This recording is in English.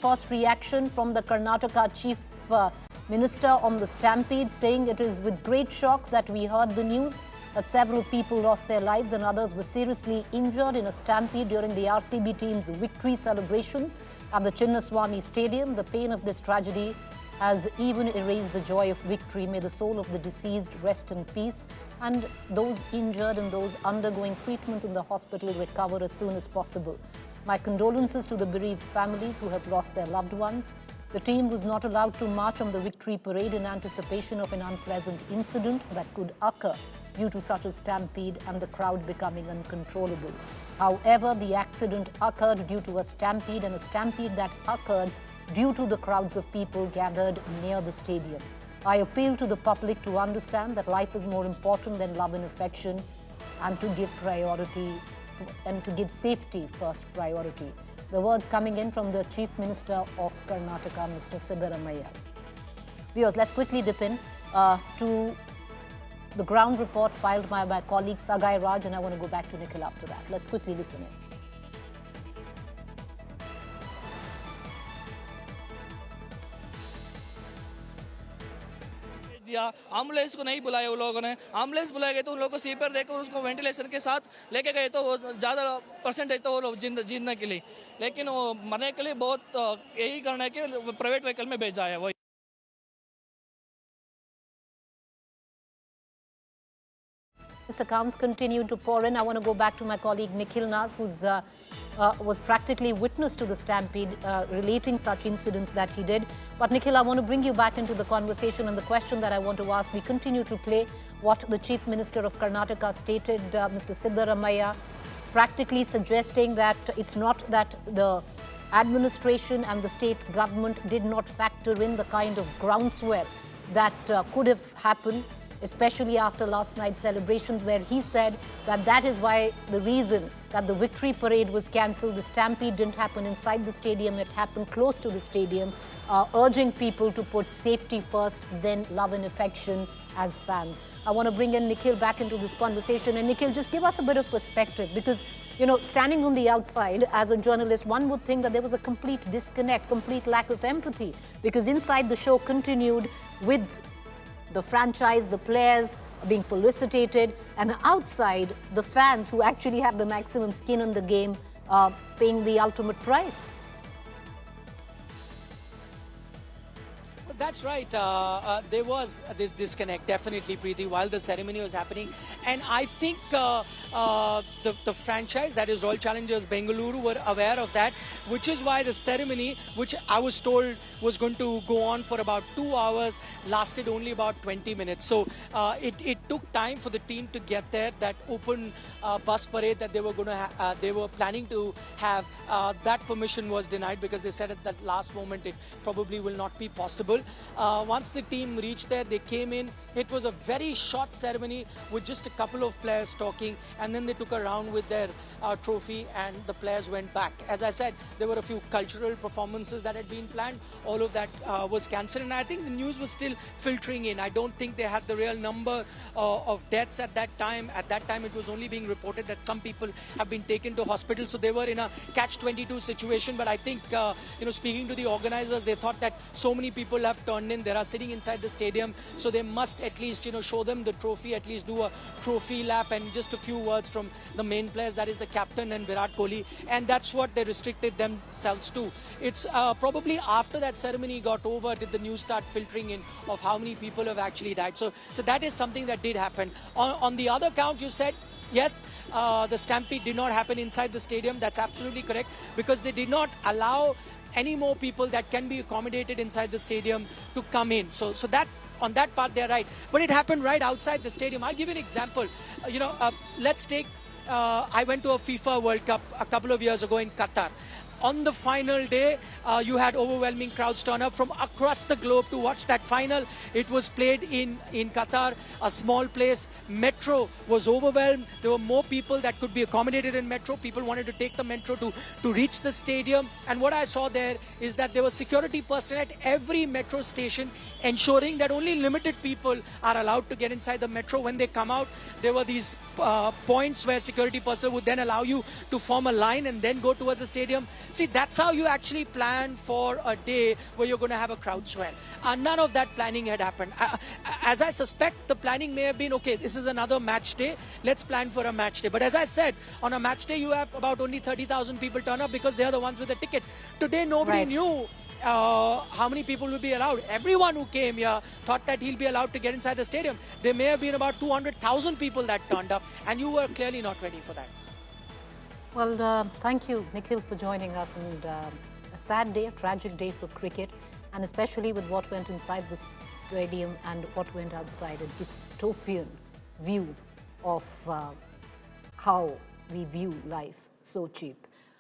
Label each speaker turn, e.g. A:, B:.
A: first reaction from the Karnataka Chief Minister on the Stampede, saying it is with great shock that we heard the news that several people lost their lives and others were seriously injured in a stampede during the RCB team's victory celebration at the Chinnaswamy Stadium. The pain of this tragedy has even erased the joy of victory. May the soul of the deceased rest in peace, and those injured and those undergoing treatment in the hospital recover as soon as possible. My condolences to the bereaved families who have lost their loved ones. The team was not allowed to march on the victory parade in anticipation of an unpleasant incident that could occur due to such a stampede and the crowd becoming uncontrollable. However, the accident occurred due to a stampede, and a stampede that occurred due to the crowds of people gathered near the stadium. I appeal to the public to understand that life is more important than love and affection, and to give priority and to give safety first priority. The words coming in from the Chief Minister of Karnataka, Mr. Siddaramaiah. Viewers, let's quickly dip in to the ground report filed by my colleague Sagai Raj, and I want to go back to Nikhil after that. Let's quickly listen in.
B: Ambulance को नहीं बुलाया उन लोगों ने ambulance बुलाया गया तो उन लोगों को सीपर देकर उसको वेंटिलेशन के साथ लेके गए तो वो ज़्यादा परसेंटेज तो वो जीने के लिए, लेकिन वो मरने के लिए बहुत यही करना है कि प्राइवेट व्हीकल में भेजा है। वही
A: This accounts continue to pour in. I want to go back to my colleague Nikhil Naz, who's was practically witness to the stampede, relating such incidents that he did. But Nikhil, I want to bring you back into the conversation, and the question that I want to ask, we continue to play what the Chief Minister of Karnataka stated, Mr. Siddaramaiah, practically suggesting that it's not that the administration and the state government did not factor in the kind of groundswell that could have happened, especially after last night's celebrations, where he said that that is why the reason that the victory parade was cancelled. The stampede didn't happen inside the stadium, it happened close to the stadium, urging people to put safety first, then love and affection as fans. I want to bring in Nikhil back into this conversation. And Nikhil, just give us a bit of perspective, because, you know, standing on the outside as a journalist, one would think that there was a complete disconnect, complete lack of empathy, because inside the show continued with the franchise, the players being felicitated, and outside, the fans who actually have the maximum skin in the game paying the ultimate price.
C: That's right. There was this disconnect, definitely, Preeti, while the ceremony was happening. And I think the franchise, that is Royal Challengers Bengaluru, were aware of that, which is why the ceremony, which I was told was going to go on for about 2 hours, lasted only about 20 minutes. So it took time for the team to get there. That open bus parade that they were planning to have, that permission was denied, because they said at that last moment it probably will not be possible. Once the team reached there, they came in. It was a very short ceremony with just a couple of players talking, and then they took a round with their trophy and the players went back. As I said, there were a few cultural performances that had been planned. All of that was cancelled, and I think the news was still filtering in. I don't think they had the real number of deaths at that time. At that time, it was only being reported that some people have been taken to hospital, so they were in a catch-22 situation. But I think, speaking to the organizers, they thought that so many people have turned in, they are sitting inside the stadium, so they must at least, show them the trophy, at least do a trophy lap and just a few words from the main players, that is the captain and Virat Kohli, and that's what they restricted themselves to. It's probably after that ceremony got over did the news start filtering in of how many people have actually died. So that is something that did happen. On the other count, you said, yes, the stampede did not happen inside the stadium. That's absolutely correct, because they did not allow any more people that can be accommodated inside the stadium to come in. So that, on that part, they're right. But it happened right outside the stadium. I'll give you an example. Let's take, I went to a FIFA World Cup a couple of years ago in Qatar. On the final day, you had overwhelming crowds turn up from across the globe to watch that final. It was played in Qatar, a small place. Metro was overwhelmed. There were more people that could be accommodated in Metro. People wanted to take the Metro to reach the stadium. And what I saw there is that there was security personnel at every Metro station, ensuring that only limited people are allowed to get inside the Metro. When they come out, there were these points where security personnel would then allow you to form a line and then go towards the stadium. See, that's how you actually plan for a day where you're going to have a crowd swell. None of that planning had happened. As I suspect, the planning may have been, okay, this is another match day, let's plan for a match day. But as I said, on a match day, you have about only 30,000 people turn up because they're the ones with a ticket. Today, nobody
A: Right.
C: knew how many people will be allowed. Everyone who came here thought that he'll be allowed to get inside the stadium. There may have been about 200,000 people that turned up, and you were clearly not ready for that.
A: Well, thank you, Nikhil, for joining us. And a sad day, a tragic day for cricket, and especially with what went inside the stadium and what went outside, a dystopian view of how we view life. So cheap.